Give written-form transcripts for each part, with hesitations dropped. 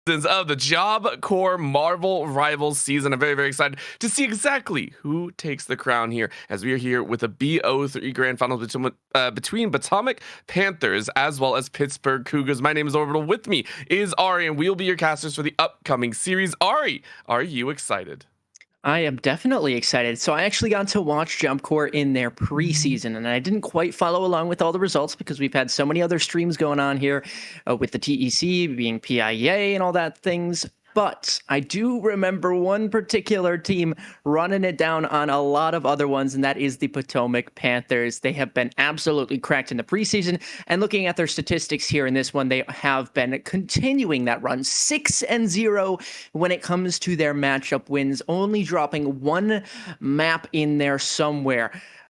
of the Job Corps Marvel Rivals season. I'm very, very excited to see exactly who takes the crown here as we are here with a BO3 Grand Finals between Potomac Panthers as well as Pittsburgh Cougars. My name is Orbital. With me is Ari, and we'll be your casters for the upcoming series. Ari, are you excited? I am definitely excited. So I actually got to watch Jump Core in their preseason, and I didn't quite follow along with all the results because we've had so many other streams going on here with the TEC being PIEA and all that things. But I do remember one particular team running it down on a lot of other ones, and that is the Potomac Panthers. They have been absolutely cracked in the preseason, and looking at their statistics here in this one, they have been continuing that run 6-0 when it comes to their matchup wins, only dropping one map in there somewhere.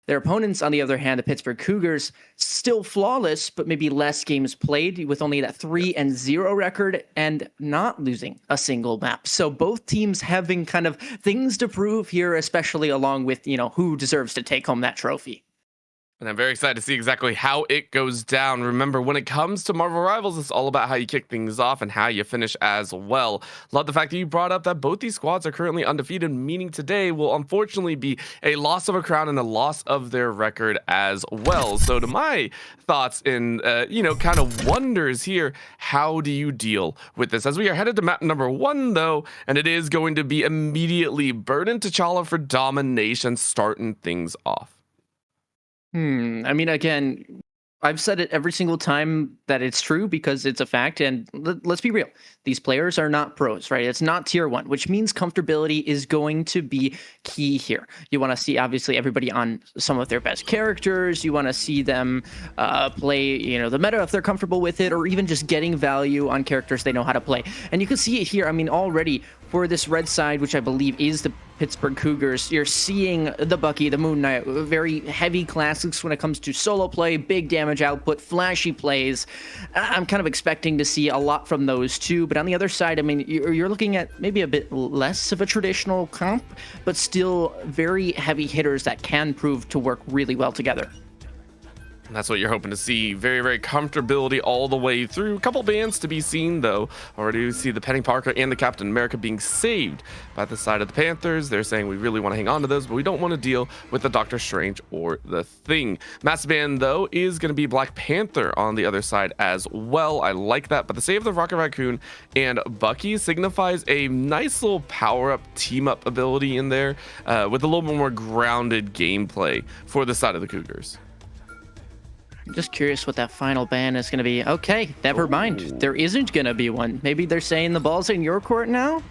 Their opponents, on the other hand, the Pittsburgh Cougars, still flawless, but maybe less games played with only that 3-0 record and not losing a single map. So both teams having kind of things to prove here, especially along with, who deserves to take home that trophy. And I'm very excited to see exactly how it goes down. Remember, when it comes to Marvel Rivals, it's all about how you kick things off and how you finish as well. Love the fact that you brought up that both these squads are currently undefeated, meaning today will unfortunately be a loss of a crown and a loss of their record as well. So to my thoughts and, kind of wonders here, how do you deal with this? As we are headed to map number 1, though, and it is going to be immediately Burden T'Challa for domination, starting things off. I mean, again, I've said it every single time that it's true because it's a fact. And let's be real. These players are not pros, right? It's not tier 1, which means comfortability is going to be key here. You want to see, obviously, everybody on some of their best characters. You want to see them play, the meta if they're comfortable with it, or even just getting value on characters they know how to play. And you can see it here. I mean, already for this red side, which I believe is the Pittsburgh Cougars, you're seeing the Bucky, the Moon Knight, very heavy classics when it comes to solo play, big damage output, flashy plays. I'm kind of expecting to see a lot from those two. But on the other side, I mean, you're looking at maybe a bit less of a traditional comp, but still very heavy hitters that can prove to work really well together. And that's what you're hoping to see. Very, very comfortability all the way through. A couple bans to be seen, though. Already we see the Penny Parker and the Captain America being saved by the side of the Panthers. They're saying we really want to hang on to those, but we don't want to deal with the Doctor Strange or the Thing. Massive ban, though, is going to be Black Panther on the other side as well. I like that. But the save of the Rocket Raccoon and Bucky signifies a nice little power-up, team-up ability in there with a little bit more grounded gameplay for the side of the Cougars. I'm just curious what that final ban is going to be. Okay, never mind. There isn't going to be one. Maybe they're saying the ball's in your court now?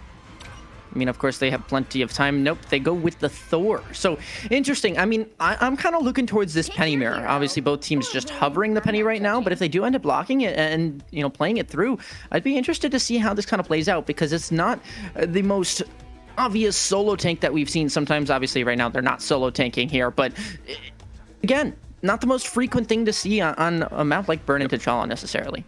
I mean, of course, they have plenty of time. Nope, they go with the Thor. So, interesting. I mean, I'm kind of looking towards this penny mirror. Obviously, both teams just hovering the penny right now. But if they do end up blocking it and, playing it through, I'd be interested to see how this kind of plays out because it's not the most obvious solo tank that we've seen. Sometimes, obviously, right now, they're not solo tanking here. But, again, not the most frequent thing to see on a map like Burden T'Challa necessarily.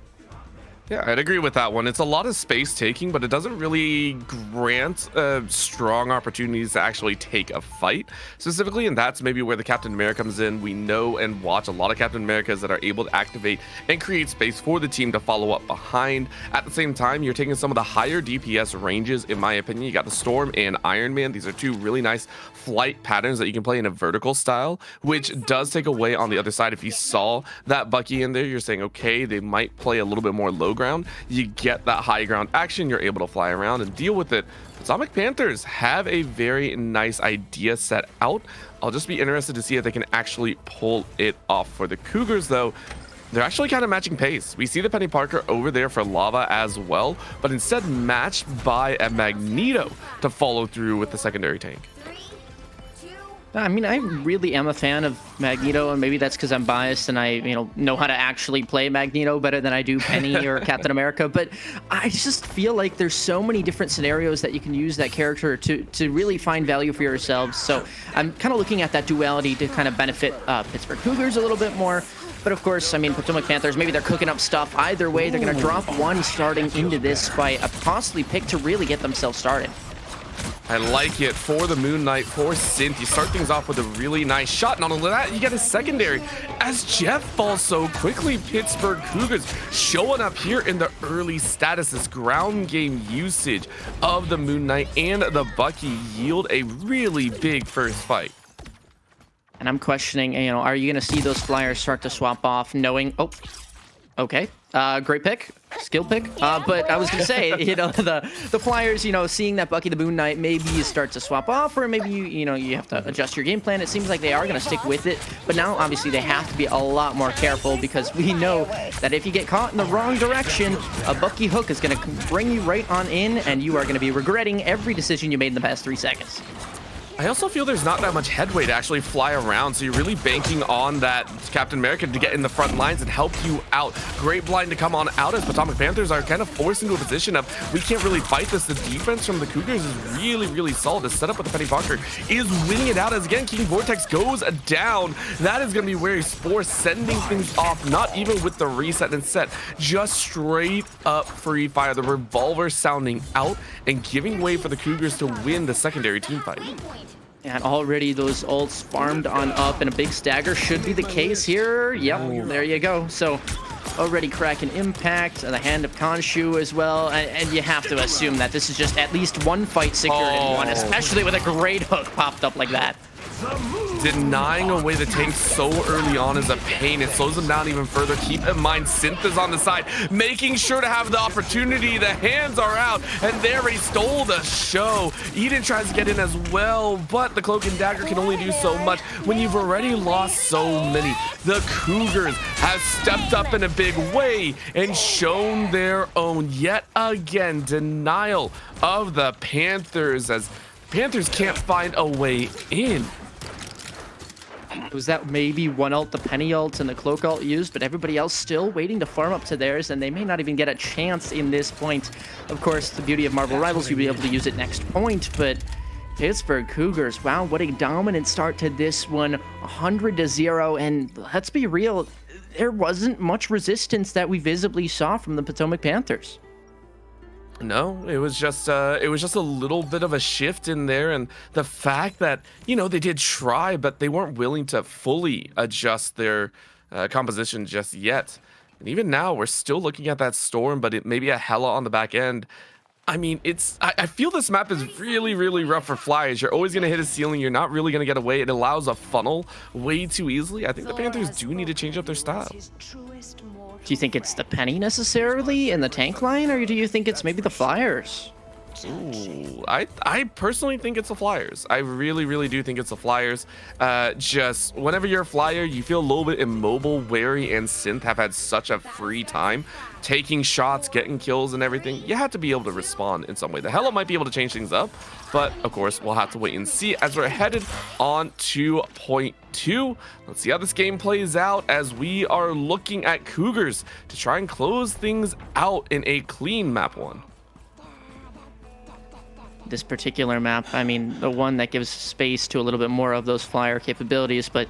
Yeah, I'd agree with that one. It's a lot of space taking, but it doesn't really grant strong opportunities to actually take a fight specifically. And that's maybe where the Captain America comes in. We know and watch a lot of Captain Americas that are able to activate and create space for the team to follow up behind. At the same time, you're taking some of the higher DPS ranges, in my opinion. You got the Storm and Iron Man. These are two really nice flight patterns that you can play in a vertical style, which does take away on the other side. If you saw that Bucky in there, you're saying, okay, they might play a little bit more low ground. You get that high ground action. You're able to fly around and deal with it. Potomac Panthers have a very nice idea set out. I'll just be interested to see if they can actually pull it off. For the Cougars, though, they're actually kind of matching pace. We see the Penny Parker over there for Lava as well, but instead matched by a Magneto to follow through with the secondary tank. I mean, I really am a fan of Magneto, and maybe that's because I'm biased and I, know how to actually play Magneto better than I do Penny or Captain America. But I just feel like there's so many different scenarios that you can use that character to really find value for yourselves. So I'm kind of looking at that duality to kind of benefit Pittsburgh Cougars a little bit more. But of course, I mean, Potomac Panthers, maybe they're cooking up stuff. Either way, they're going to drop one starting into this fight, a costly pick to really get themselves started. I like it for the Moon Knight, for Synth. You start things off with a really nice shot. Not only that, you get a secondary as Jeff falls so quickly. Pittsburgh Cougars showing up here in the early status. This ground game usage of the Moon Knight and the Bucky yield a really big first fight. And I'm questioning, are you going to see those flyers start to swap off knowing, oh, okay, great pick, skill pick. But I was going to say, the flyers, seeing that Bucky the Moon Knight, maybe you start to swap off, or maybe you have to adjust your game plan. It seems like they are going to stick with it. But now, obviously, they have to be a lot more careful because we know that if you get caught in the wrong direction, a Bucky hook is going to bring you right on in, and you are going to be regretting every decision you made in the past 3 seconds. I also feel there's not that much headway to actually fly around, so you're really banking on that Captain America to get in the front lines and help you out. Great blind to come on out as Potomac Panthers are kind of forced into a position of, we can't really fight this. The defense from the Cougars is really, really solid. The setup with the Penny Bunker is winning it out as, again, King Vortex goes down. That is going to be where Spore sending things off, not even with the reset and set, just straight up free fire. The revolver sounding out and giving way for the Cougars to win the secondary team fight. And already those ults farmed on up, and a big stagger should be the case here. Yep, there you go. So already cracking impact, the hand of Khonshu as well. And you have to assume that this is just at least one fight secured in one, especially with a great hook popped up like that. Denying away the tank so early on is a pain. It slows them down even further. Keep in mind, Synth is on the side, making sure to have the opportunity. The hands are out, and there he stole the show. Eden tries to get in as well, but the Cloak and Dagger can only do so much when you've already lost so many. The Cougars have stepped up in a big way and shown their own. Yet again, denial of the Panthers as Panthers can't find a way in. Was that maybe one ult, the Penny ult and the Cloak ult used, but everybody else still waiting to farm up to theirs, and they may not even get a chance in this point. Of course, the beauty of Marvel Rivals, you'll be able to use it next point, but Pittsburgh Cougars, wow, what a dominant start to this one, 100-0, and let's be real, there wasn't much resistance that we visibly saw from the Potomac Panthers. No, it was just a little bit of a shift in there, and the fact that they did try, but they weren't willing to fully adjust their composition just yet. And even now, we're still looking at that storm, but it may be a Hela on the back end. I mean, I feel this map is really, really rough for flyers. You're always going to hit a ceiling. You're not really going to get away. It allows a funnel way too easily. I think the Panthers do need to change up their style. Do you think it's the Penny necessarily in the tank line, or do you think it's maybe the Flyers? Ooh, I personally think it's the Flyers. I really, really do think it's the Flyers. Just whenever you're a Flyer, you feel a little bit immobile. Wary and Synth have had such a free time taking shots, getting kills and everything. You have to be able to respond in some way. The Hela might be able to change things up, but of course we'll have to wait and see as we're headed on to point 2. Let's see how this game plays out as we are looking at Cougars to try and close things out in a clean map 1. This particular map, I mean, the one that gives space to a little bit more of those flyer capabilities, but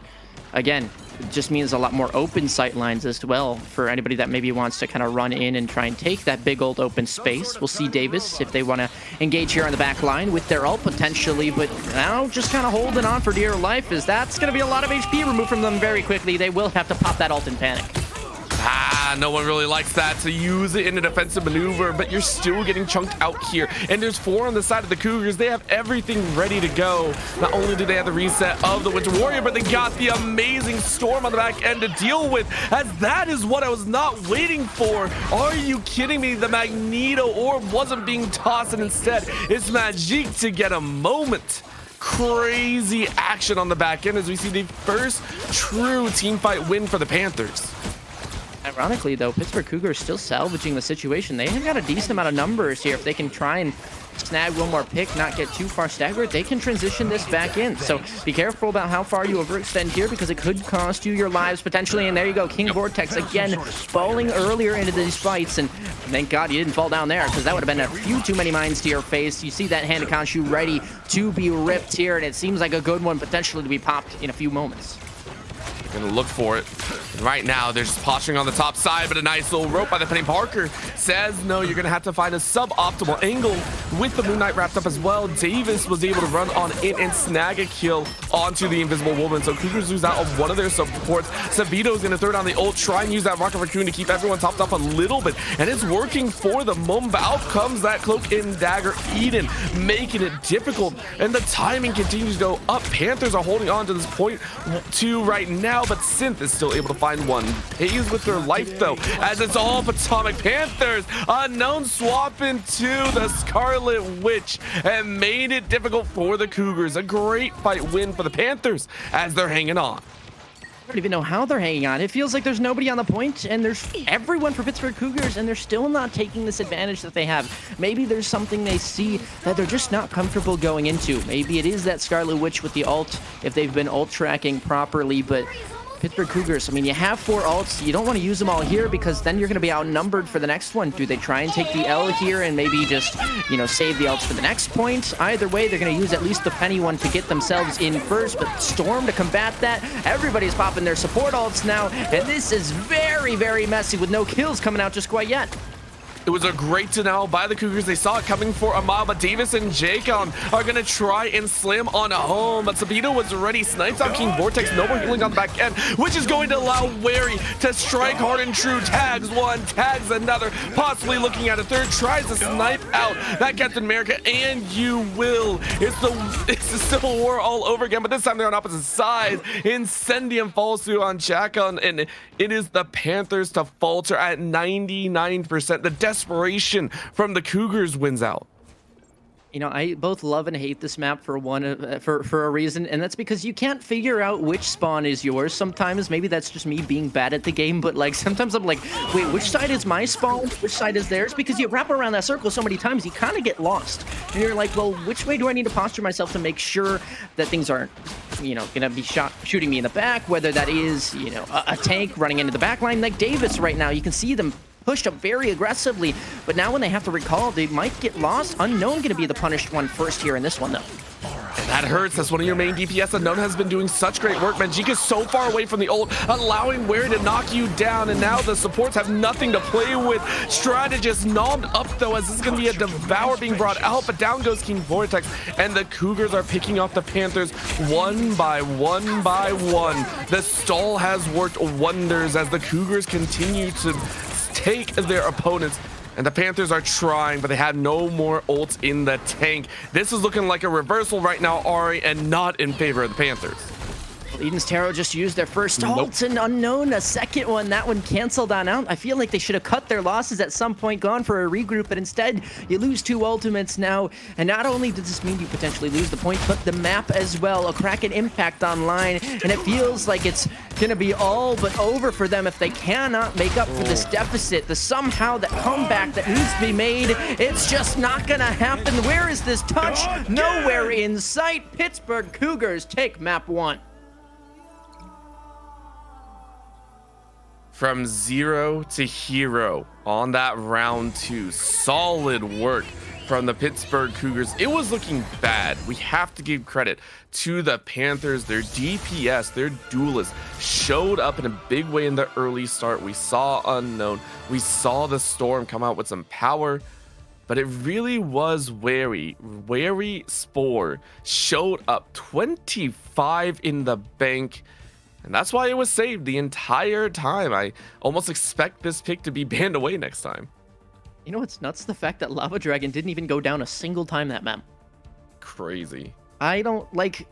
again, it just means a lot more open sight lines as well for anybody that maybe wants to kind of run in and try and take that big old open space. We'll see Davis if they want to engage here on the back line with their ult potentially, but now just kind of holding on for dear life, as that's going to be a lot of HP removed from them very quickly. They will have to pop that ult in panic. No one really likes that, to use it in a defensive maneuver, but you're still getting chunked out here. And there's 4 on the side of the Cougars. They have everything ready to go. Not only do they have the reset of the Winter Warrior, but they got the amazing Storm on the back end to deal with, as that is what I was not waiting for. Are you kidding me? The Magneto orb wasn't being tossed, and instead it's Magic to get a moment. Crazy action on the back end as we see the first true team fight win for the Panthers. Ironically, though, Pittsburgh Cougars still salvaging the situation. They have got a decent amount of numbers here. If they can try and snag one more pick, not get too far staggered, they can transition this back in. So be careful about how far you overextend here, because it could cost you your lives potentially. And there you go, King Vortex again falling earlier into these fights. And thank God you didn't fall down there, because that would have been a few too many mines to your face. You see that hand of Khonshu ready to be ripped here, and it seems like a good one potentially to be popped in a few moments. Gonna look for it. Right now, they're just posturing on the top side, but a nice little rope by the Penny. Parker says, no, you're going to have to find a suboptimal angle with the Moon Knight wrapped up as well. Davis was able to run on in and snag a kill onto the Invisible Woman. So Cougars lose out on one of their supports. Savito's going to throw down the ult, try and use that Rocket Raccoon to keep everyone topped up a little bit. And it's working for the moment. But out comes that Cloak and Dagger Eden, making it difficult. And the timing continues to go up. Panthers are holding on to this point 2 right now, but Synth is still able to find one. Pays with their life though, as it's all Potomac. Panthers, Unknown swap into the Scarlet Witch and made it difficult for the Cougars. A great fight win for the Panthers as they're hanging on. I don't even know how they're hanging on. It feels like there's nobody on the point, and there's everyone for Pittsburgh Cougars, and they're still not taking this advantage that they have. Maybe there's something they see that they're just not comfortable going into. Maybe it is that Scarlet Witch with the ult, if they've been ult tracking properly, but Pittsburgh Cougars, I mean, you have 4 ults. You don't want to use them all here because then you're going to be outnumbered for the next one. Do they try and take the L here and maybe just, you know, save the ults for the next point? Either way, they're going to use at least the Penny one to get themselves in first, but Storm to combat that. Everybody's popping their support ults now, and this is very, very messy with no kills coming out just quite yet. It was a great denial by the Cougars. They saw it coming for a mile, but Davis and Jacon are going to try and slam on home. But Sabito was ready, snipes out King Vortex, no more healing on the back end, which is going to allow Wary to strike hard and true. Tags one, tags another, possibly looking at a third, tries to snipe out that Captain America, and you will. It's the Civil War all over again, but this time they're on opposite sides. Incendium falls through on Jacon, and it is the Panthers to falter at 99%. The desperation from the Cougars wins out. You know, I both love and hate this map for a reason, and that's because you can't figure out which spawn is yours. Sometimes maybe that's just me being bad at the game, but like sometimes I'm like, wait, which side is my spawn? Which side is theirs? Because you wrap around that circle so many times, you kind of get lost. And you're like, well, which way do I need to posture myself to make sure that things aren't, you know, gonna be shooting me in the back, whether that is, you know, a tank running into the back line like Davis right now. You can see them pushed up very aggressively, but now when they have to recall, they might get lost. Unknown going to be the punished one first here in this one, though. And that hurts. That's one of your main DPS. Unknown has been doing such great work. Manjika's so far away from the ult, allowing Wary to knock you down, and now the supports have nothing to play with. Strategist nommed up, though, as this is going to be a Devour being brought out, but down goes King Vortex, and the Cougars are picking off the Panthers one by one by one. The stall has worked wonders as the Cougars continue to take their opponents, and the Panthers are trying, but they have no more ults in the tank. This is looking like a reversal right now, Ari, and not in favor of the Panthers. Eden's Tarot just used their first ult, and Unknown a second one. That one canceled on out. I feel like they should have cut their losses at some point, gone for a regroup, but instead you lose 2 ultimates now. And not only does this mean you potentially lose the point, but the map as well. A Kraken impact online, and it feels like it's going to be all but over for them if they cannot make up for this deficit. The somehow that comeback that needs to be made, it's just not going to happen. Where is this touch? Nowhere in sight. Pittsburgh Cougars take map 1. From 0 to hero on that round 2. Solid work from the Pittsburgh Cougars. It was looking bad. We have to give credit to the Panthers. Their DPS, their duelists showed up in a big way in the early start. We saw Unknown. We saw the Storm come out with some power, but it really was Wary. Wary Spore showed up 25 in the bank. And that's why it was saved the entire time. I almost expect this pick to be banned away next time. You know what's nuts? The fact that Lava Dragon didn't even go down a single time that map. Crazy. I don't like...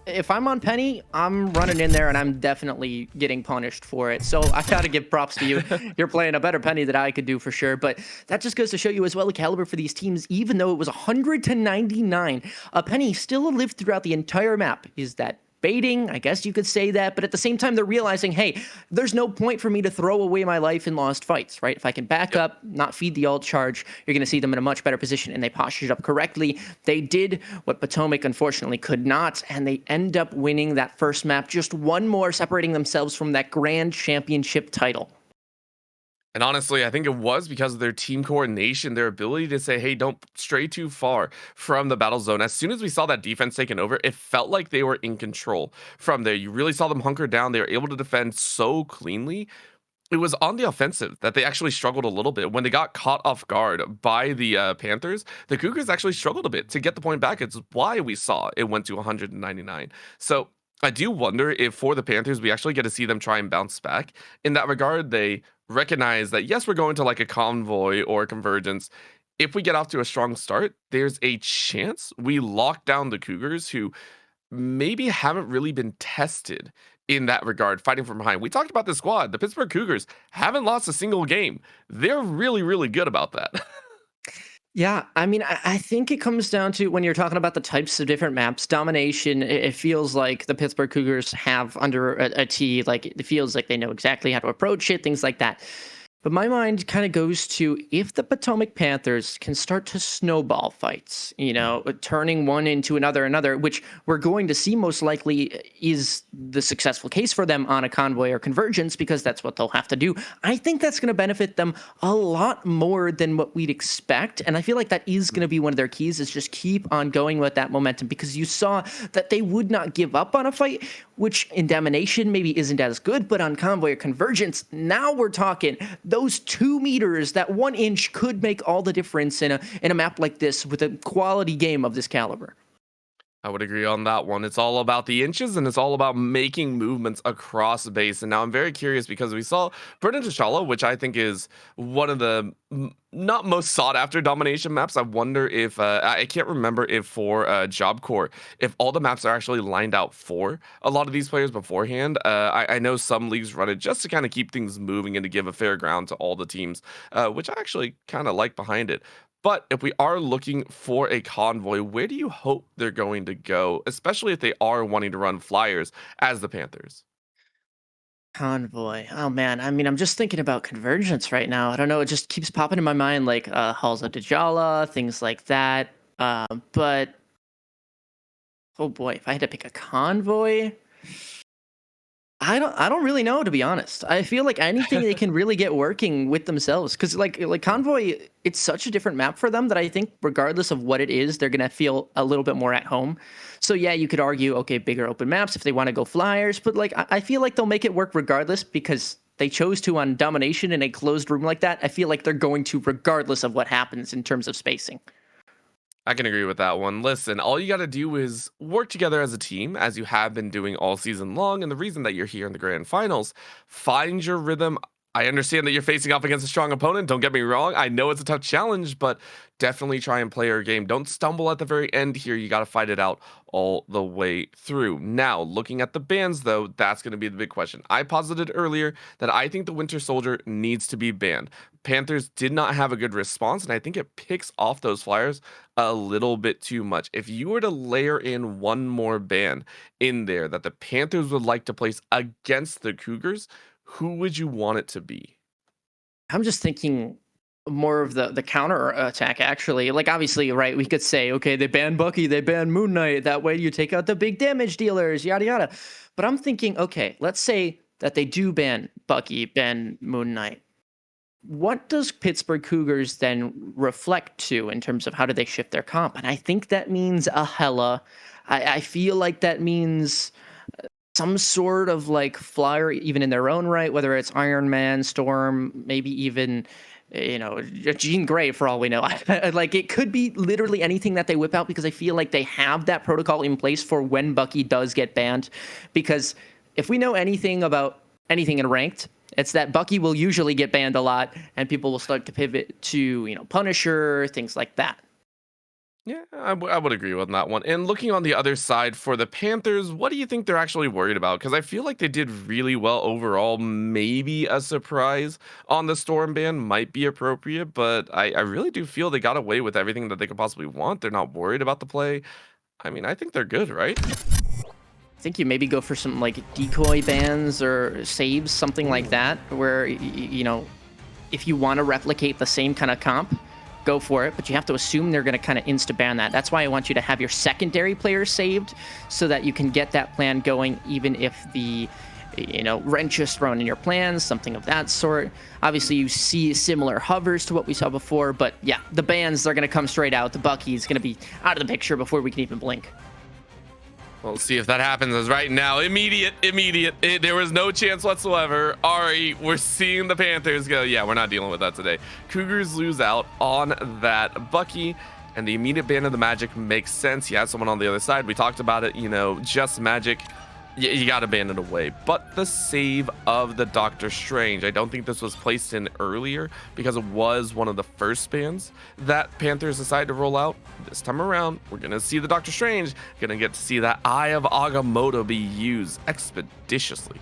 If I'm on Penny, I'm running in there and I'm definitely getting punished for it. So I gotta give props to you. You're playing a better Penny than I could do for sure. But that just goes to show you as well the caliber for these teams. Even though it was 100 to 99, a Penny still lived throughout the entire map. Is that baiting? I guess you could say that, but at the same time, they're realizing, hey, there's no point for me to throw away my life in lost fights, right? If I can back up, not feed the ult charge, you're going to see them in a much better position, and they postured up correctly. They did what Potomac unfortunately could not, and they end up winning that first map, just one more, separating themselves from that grand championship title. And honestly, I think it was because of their team coordination, their ability to say, hey, don't stray too far from the battle zone. As soon as we saw that defense taken over, it felt like they were in control from there. You really saw them hunker down. They were able to defend so cleanly. It was on the offensive that they actually struggled a little bit. When they got caught off guard by the Panthers, the Cougars actually struggled a bit to get the point back. It's why we saw it went to 199. So I do wonder if for the Panthers, we actually get to see them try and bounce back. In that regard, they recognize that, yes, we're going to like a convoy or a convergence. If we get off to a strong start, there's a chance we lock down the Cougars, who maybe haven't really been tested in that regard, fighting from behind. We talked about the squad. The Pittsburgh Cougars haven't lost a single game. They're really, really good about that. Yeah, I mean, I think it comes down to when you're talking about the types of different maps, domination, it feels like the Pittsburgh Cougars have under a T, like it feels like they know exactly how to approach it, things like that. But my mind kind of goes to if the Potomac Panthers can start to snowball fights, turning one into another, which we're going to see most likely is the successful case for them on a convoy or convergence, because that's what they'll have to do. I think that's going to benefit them a lot more than what we'd expect. And I feel like that is going to be one of their keys, is just keep on going with that momentum, because you saw that they would not give up on a fight, which in domination maybe isn't as good, but on convoy or convergence, now we're talking those 2 meters, that 1 inch could make all the difference in a map like this with a quality game of this caliber. I would agree on that one. It's all about the inches, and it's all about making movements across the base. And now I'm very curious because we saw Brendan T'Challa, which I think is one of the not most sought after domination maps. I wonder if I can't remember if for Job Corps, if all the maps are actually lined out for a lot of these players beforehand. I know some leagues run it just to kind of keep things moving and to give a fair ground to all the teams, which I actually kind of like behind it. But if we are looking for a convoy, where do you hope they're going to go, especially if they are wanting to run flyers as the Panthers? Convoy. Oh man, I mean, I'm just thinking about convergence right now. I don't know, it just keeps popping in my mind, like Halls of Djala, things like that. But oh boy, if I had to pick a convoy, I don't really know, to be honest. I feel like anything they can really get working with themselves, because like convoy, it's such a different map for them that I think regardless of what it is, they're gonna feel a little bit more at home. So yeah, you could argue, okay, bigger open maps if they want to go flyers, but like I feel like they'll make it work regardless, because they chose to on domination in a closed room like that. I feel like they're going to regardless of what happens in terms of spacing. I can agree with that one. Listen, all you got to do is work together as a team, as you have been doing all season long. And the reason that you're here in the grand finals, find your rhythm. I understand that you're facing off against a strong opponent. Don't get me wrong. I know it's a tough challenge, but definitely try and play your game. Don't stumble at the very end here. You got to fight it out all the way through. Now, looking at the bans, though, that's going to be the big question. I posited earlier that I think the Winter Soldier needs to be banned. Panthers did not have a good response, and I think it picks off those flyers a little bit too much. If you were to layer in one more ban in there that the Panthers would like to place against the Cougars, who would you want it to be? I'm just thinking more of the counter attack, actually. Like, obviously, right, we could say, okay, they ban Bucky, they ban Moon Knight, that way you take out the big damage dealers, yada yada. But I'm thinking, okay, let's say that they do ban Bucky, ban Moon Knight. What does Pittsburgh Cougars then reflect to in terms of how do they shift their comp? And I think that means a Hela. I feel like that means some sort of like flyer, even in their own right, whether it's Iron Man, Storm, maybe even, Jean Grey, for all we know. Like, it could be literally anything that they whip out, because I feel like they have that protocol in place for when Bucky does get banned. Because if we know anything about anything in ranked, it's that Bucky will usually get banned a lot, and people will start to pivot to, Punisher, things like that. Yeah, I would agree with that one. And looking on the other side for the Panthers, what do you think they're actually worried about? Because I feel like they did really well overall. Maybe a surprise on the Storm ban might be appropriate, but I really do feel they got away with everything that they could possibly want. They're not worried about the play. I mean, I think they're good, right? I think you maybe go for some like decoy bans or saves, something like that, where, if you want to replicate the same kind of comp, go for it, but you have to assume they're going to kind of insta-ban that. That's why I want you to have your secondary players saved, so that you can get that plan going, even if wrenches thrown in your plans, something of that sort. Obviously, you see similar hovers to what we saw before, but yeah, the bans, they're going to come straight out. The Bucky's going to be out of the picture before we can even blink. We'll see if that happens. As right now, immediate. There was no chance whatsoever. Ari, we're seeing the Panthers go, yeah, we're not dealing with that today. Cougars lose out on that Bucky, and the immediate ban of the Magic makes sense. You have someone on the other side. We talked about it, just Magic. You got to ban it away. But the save of the Doctor Strange, I don't think this was placed in earlier because it was one of the first bans that Panthers decided to roll out. This time around, we're going to see the Doctor Strange, going to get to see that Eye of Agamotto be used expeditiously.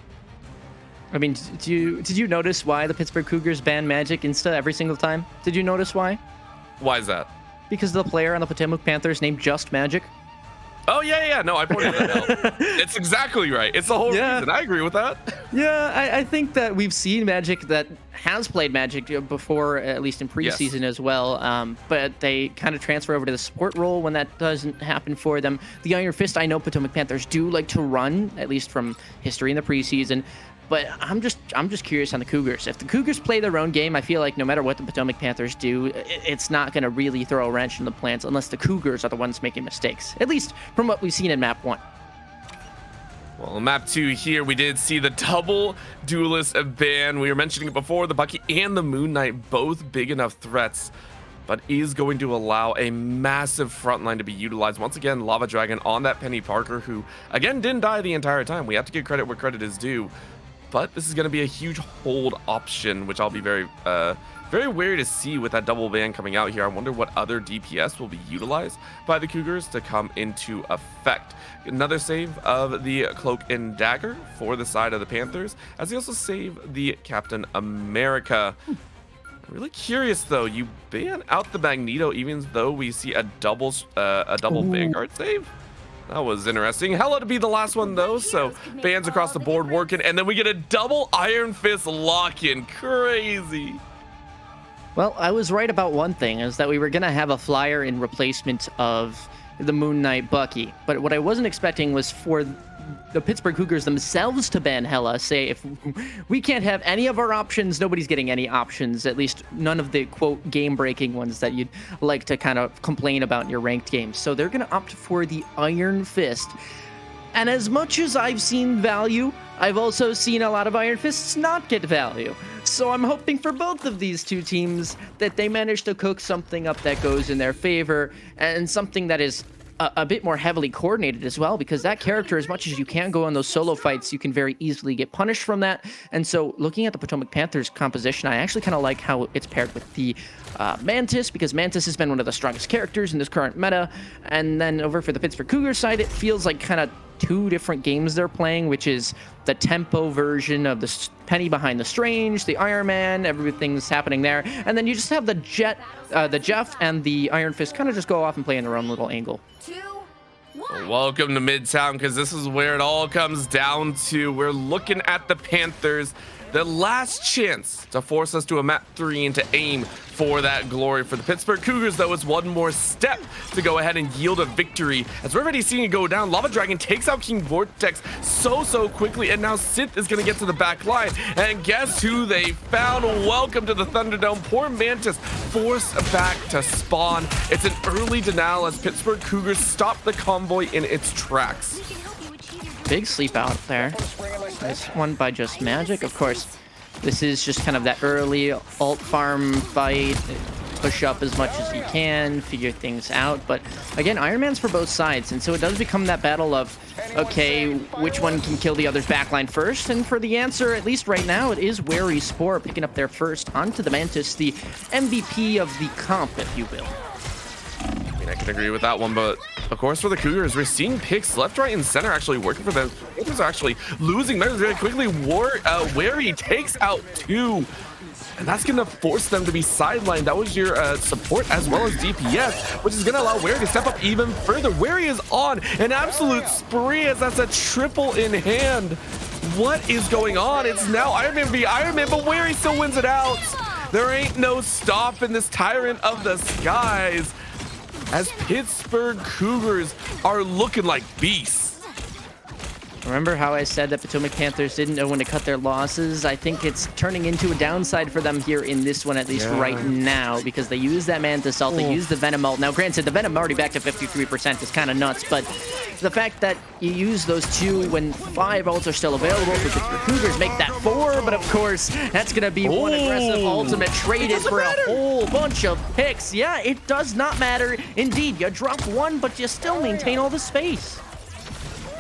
I mean, did you notice why the Pittsburgh Cougars ban Magic Insta every single time? Did you notice why? Why is that? Because the player on the Potomac Panthers named Just Magic. Oh, yeah. No, I pointed that out. It's exactly right. It's the whole reason. I agree with that. Yeah, I think that we've seen Magic that has played Magic before, at least in preseason as well. But they kind of transfer over to the support role when that doesn't happen for them. The Iron Fist, I know Potomac Panthers do like to run, at least from history in the preseason. But I'm just curious on the Cougars. If the Cougars play their own game, I feel like no matter what the Potomac Panthers do, it's not going to really throw a wrench in the plans unless the Cougars are the ones making mistakes, at least from what we've seen in Map 1. Well, in Map 2 here, we did see the double duelist ban. We were mentioning it before, the Bucky and the Moon Knight, both big enough threats, but is going to allow a massive front line to be utilized. Once again, Lava Dragon on that Penny Parker, who, again, didn't die the entire time. We have to give credit where credit is due. But this is going to be a huge hold option, which I'll be very wary to see with that double ban coming out here. I wonder what other DPS will be utilized by the Cougars to come into effect. Another save of the Cloak and Dagger for the side of the Panthers, as they also save the Captain America. I'm really curious, though. You ban out the Magneto, even though we see a double Vanguard save. That was interesting. Hella to be the last one, though, so bans across the board working, and then we get a double Iron Fist lock-in. Crazy. Well, I was right about one thing, is that we were going to have a flyer in replacement of the Moon Knight Bucky, but what I wasn't expecting was for the Pittsburgh Cougars themselves to ban Hella, say if we can't have any of our options, nobody's getting any options, at least none of the quote game-breaking ones that you'd like to kind of complain about in your ranked games. So they're going to opt for the Iron Fist. And as much as I've seen value, I've also seen a lot of Iron Fists not get value. So I'm hoping for both of these two teams that they manage to cook something up that goes in their favor, and something that is a bit more heavily coordinated as well, because that character, as much as you can go on those solo fights, you can very easily get punished from that. And so looking at the Potomac Panthers composition, I actually kind of like how it's paired with the Mantis, because Mantis has been one of the strongest characters in this current meta. And then over for the Pittsburgh Cougars side, it feels like kind of two different games they're playing, which is the tempo version of the Penny behind the Strange, the Iron Man, everything's happening there. And then you just have the Jeff and the Iron Fist kind of just go off and play in their own little angle. Welcome to Midtown, because this is where it all comes down to. We're looking at the Panthers, the last chance to force us to a map 3 and to aim for that glory. For the Pittsburgh Cougars, though, it's one more step to go ahead and yield a victory. As we're already seeing it go down, Lava Dragon takes out King Vortex so quickly, and now Sith is going to get to the back line. And guess who they found? Welcome to the Thunderdome. Poor Mantis forced back to spawn. It's an early denial as Pittsburgh Cougars stop the convoy in its tracks. Big sleep out there. Nice one by Just Magic. Of course, this is just kind of that early alt farm fight. Push up as much as you can, figure things out. But again, Iron Man's for both sides, and so it does become that battle of, okay, which one can kill the other's backline first? And for the answer, at least right now, it is Wary Spore picking up there first onto the Mantis, the MVP of the comp, if you will. I mean, I can agree with that one, but of course for the Cougars, we're seeing picks left, right, and center actually working for them. Panthers are actually losing members very quickly. Wary takes out 2, and that's going to force them to be sidelined. That was your support as well as DPS, which is going to allow Wary to step up even further. Wary is on an absolute spree as that's a triple in hand. What is going on? It's now Iron Man v Iron Man, but Wary still wins it out. There ain't no stopping this Tyrant of the Skies, as Pittsburgh Cougars are looking like beasts. Remember how I said that Potomac Panthers didn't know when to cut their losses? I think it's turning into a downside for them here in this one, at least right now, because they use that Mantis Ult, they use the Venom Ult. Now, granted, the Venom already back to 53% is kind of nuts, but the fact that you use those two when 5 ults are still available for the Cougars make that 4, but of course, that's going to be one aggressive ultimate traded for a whole bunch of picks. Yeah, it does not matter. Indeed, you drop 1, but you still maintain all the space.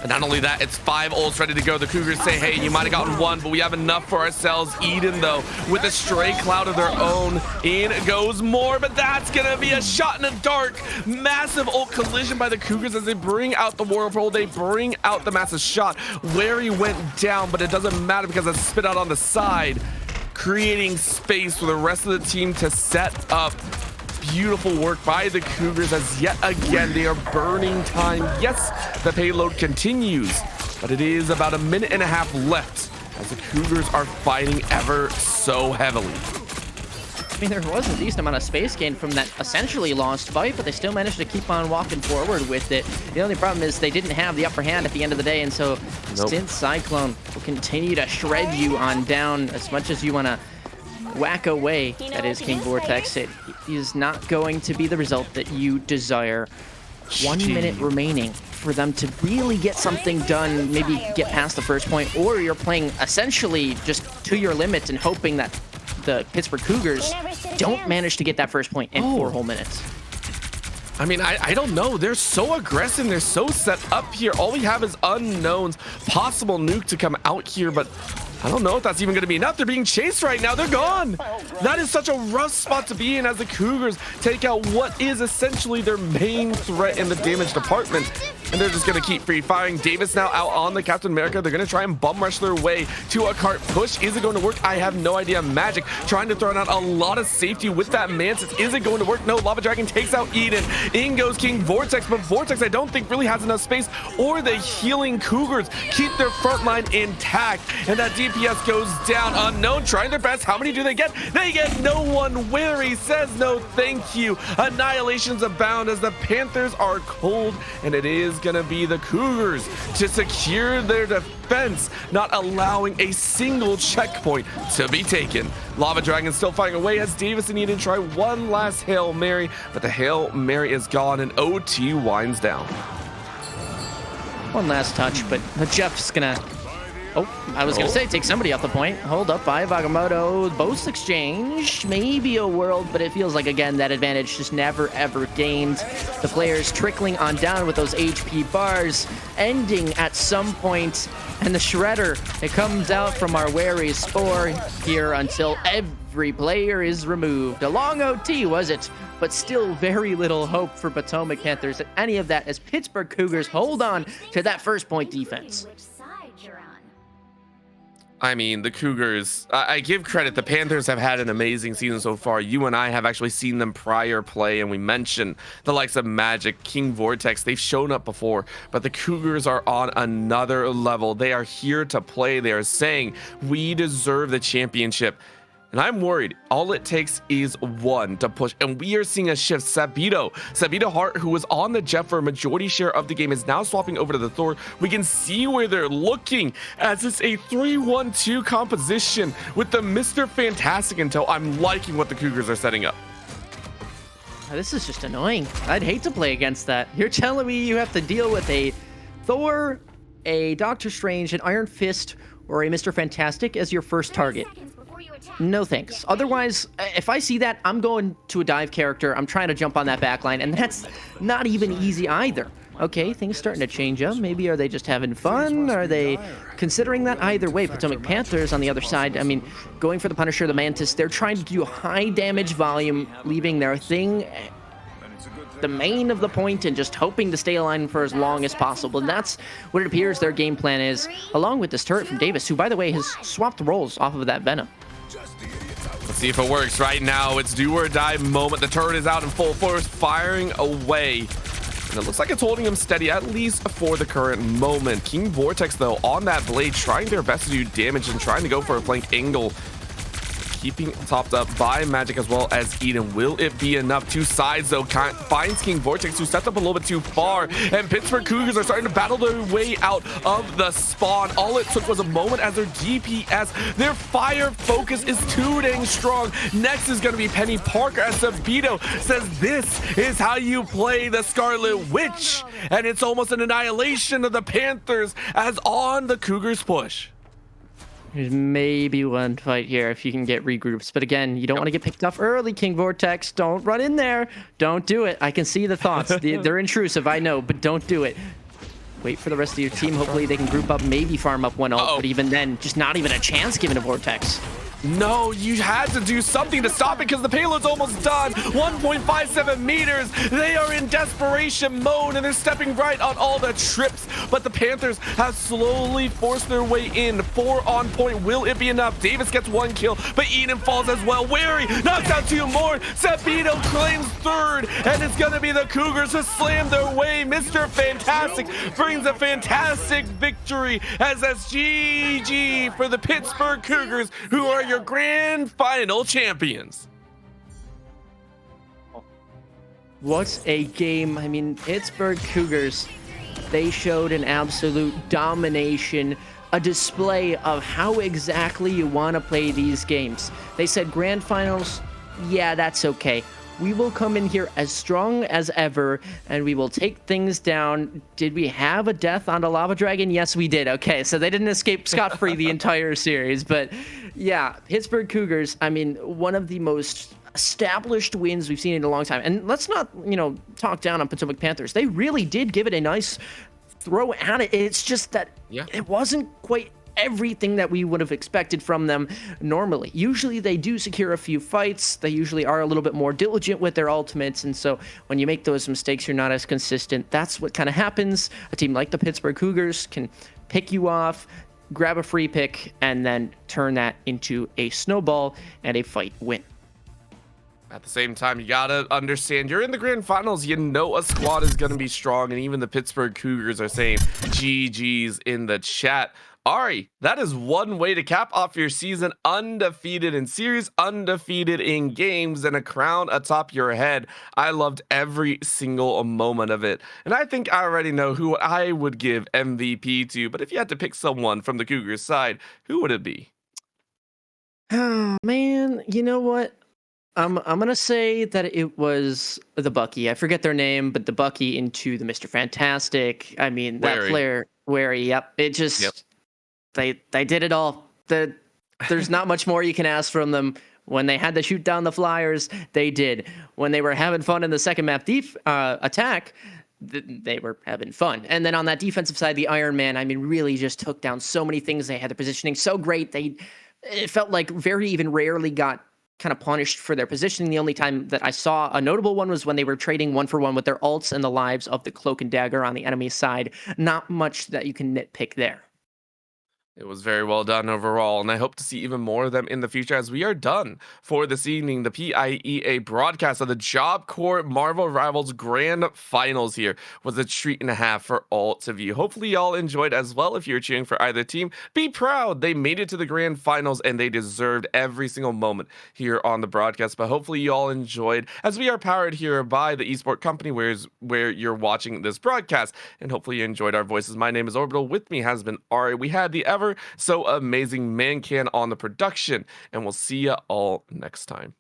And not only that, it's 5 ults ready to go. The Cougars say, hey, you might have gotten 1, but we have enough for ourselves. Eden, though, with a stray cloud of their own. In goes more, but that's going to be a shot in the dark. Massive ult collision by the Cougars as they bring out the Whirlpool. They bring out the massive shot. Wary went down, but it doesn't matter because it's spit out on the side, creating space for the rest of the team to set up. Beautiful work by the Cougars as yet again they are burning time. Yes, the payload continues, but it is about 1.5 minutes left as the Cougars are fighting ever so heavily. I mean, there was a decent amount of space gained from that essentially lost fight, but they still managed to keep on walking forward with it. The only problem is they didn't have the upper hand at the end of the day, and so Stint Cyclone will continue to shred you on down as much as you want to whack away. That is King Vortex. It is not going to be the result that you desire. 1 minute remaining for them to really get something done, maybe get past the first point, or you're playing essentially just to your limits and hoping that the Pittsburgh Cougars don't manage to get that first point in 4 whole minutes. I mean, I don't know. They're so aggressive. They're so set up here. All we have is unknowns, possible nuke to come out here, but I don't know if that's even going to be enough. They're being chased right now. They're gone. That is such a rough spot to be in as the Cougars take out what is essentially their main threat in the damage department. And they're just going to keep free firing. Davis now out on the Captain America. They're going to try and bum rush their way to a cart push. Is it going to work? I have no idea. Magic trying to throw out a lot of safety with that Mantis. Is it going to work? No. Lava Dragon takes out Eden. In goes King Vortex, but Vortex I don't think really has enough space, or the healing Cougars keep their front line intact. And that DPS goes down. Unknown trying their best. How many do they get? They get no one. Wary says no thank you. Annihilations abound as the Panthers are cold, and it is going to be the Cougars to secure their defense, not allowing a single checkpoint to be taken. Lava Dragon still fighting away as Davis and Eden try one last Hail Mary, but the Hail Mary is gone and OT winds down. One last touch, but Jeff's gonna... Oh, I was going to say, take somebody off the point. Hold up by Vagamoto. Both exchange. Maybe a world, but it feels like, again, that advantage just never, ever gained. The players trickling on down with those HP bars, ending at some point. And the Shredder, it comes out from our Wary Spore here until every player is removed. A long OT, was it? But still very little hope for Potomac Panthers at any of that as Pittsburgh Cougars hold on to that first point defense. I mean, the Cougars, I give credit. The Panthers have had an amazing season so far. You and I have actually seen them prior play, and we mentioned the likes of Magic, King Vortex. They've shown up before, but the Cougars are on another level. They are here to play. They are saying, we deserve the championship. And I'm worried. All it takes is one to push. And we are seeing a shift. Sabito Hart, who was on the Jet for a majority share of the game, is now swapping over to the Thor. We can see where they're looking as it's a 3-1-2 composition with the Mr. Fantastic until I'm liking what the Cougars are setting up. This is just annoying. I'd hate to play against that. You're telling me you have to deal with a Thor, a Doctor Strange, an Iron Fist, or a Mr. Fantastic as your first target. No thanks. Otherwise, if I see that, I'm going to a dive character. I'm trying to jump on that backline, and that's not even easy either. Okay, things starting to change up. Maybe are they just having fun? Are they considering that? Either way, Potomac Panthers on the other side, I mean, going for the Punisher, the Mantis, they're trying to do high damage volume, leaving their thing the main of the point and just hoping to stay aligned for as long as possible. And that's what it appears their game plan is, along with this turret from Davis, who, by the way, has swapped roles off of that Venom. Let's see if it works right now. It's do or die moment. The turret is out in full force, firing away. And it looks like it's holding him steady, at least for the current moment. King Vortex, though, on that blade, trying their best to do damage and trying to go for a flank angle. keeping topped up by Magic as well as Eden. Will it be enough? Two sides though finds King Vortex, who stepped up a little bit too far, and Pittsburgh Cougars are starting to battle their way out of the spawn. All it took was a moment as their DPS, their fire focus is too dang strong. Next is going to be Penny Parker as Sabito says this is how you play the Scarlet Witch, and it's almost an annihilation of the Panthers as on the Cougars push. There's maybe one fight here if you can get regroups. But again, you don't want to get picked off early, King Vortex. Don't run in there. Don't do it. I can see the thoughts. They're intrusive, I know, but don't do it. Wait for the rest of your team. Hopefully they can group up, maybe farm up one ult. But even then, just not even a chance given to Vortex. No, you had to do something to stop it because the payload's almost done. 1.57 meters. They are in desperation mode and they're stepping right on all the trips. But the Panthers have slowly forced their way in. 4 on point. Will it be enough? Davis gets 1 kill, but Eden falls as well. Wary knocks out 2 more. Sabito claims 3rd, and it's going to be the Cougars who slam their way. Mr. Fantastic brings a fantastic victory as that's GG for the Pittsburgh Cougars, who are your grand final champions. What a game. I mean, Pittsburgh Cougars, they showed an absolute domination, a display of how exactly you want to play these games. They said grand finals, yeah, that's okay. We will come in here as strong as ever, and we will take things down. Did we have a death on the Lava Dragon? Yes, we did. Okay, so they didn't escape scot-free the entire series. But yeah, Pittsburgh Cougars, I mean, one of the most established wins we've seen in a long time. And let's not, talk down on Potomac Panthers. They really did give it a nice throw at it. It's just that it wasn't quite everything that we would have expected from them normally. Usually they do secure a few fights. They usually are a little bit more diligent with their ultimates. And so when you make those mistakes, you're not as consistent. That's what kind of happens. A team like the Pittsburgh Cougars can pick you off, grab a free pick, and then turn that into a snowball and a fight win. At the same time, you gotta understand, you're in the grand finals, you know a squad is gonna be strong, and even the Pittsburgh Cougars are saying GG's in the chat. Ari, that is one way to cap off your season, undefeated in series, undefeated in games, and a crown atop your head. I loved every single moment of it. And I think I already know who I would give MVP to, but if you had to pick someone from the Cougars side, who would it be? Oh, man, you know what? I'm gonna say that it was the Bucky. I forget their name, but the Bucky into the Mr. Fantastic. I mean, that player, Wary, yep. It just... They did it all. There's not much more you can ask from them. When they had to shoot down the Flyers, they did. When they were having fun in the second map attack, they were having fun. And then on that defensive side, the Iron Man, I mean, really just took down so many things. They had the positioning so great. It felt like very even rarely got kind of punished for their positioning. The only time that I saw a notable one was when they were trading 1-for-1 with their ults and the lives of the Cloak and Dagger on the enemy side. Not much that you can nitpick there. It was very well done overall, and I hope to see even more of them in the future as we are done for this evening. The PIEA broadcast of the Job Corps Marvel Rivals Grand Finals here was a treat and a half for all of you. Hopefully y'all enjoyed as well. If you're cheering for either team, be proud. They made it to the Grand Finals, and they deserved every single moment here on the broadcast. But hopefully y'all enjoyed, as we are powered here by the eSport company where you're watching this broadcast, and hopefully you enjoyed our voices. My name is Orbital. With me has been Ari. We had the so amazing Man Can on the production, and we'll see you all next time.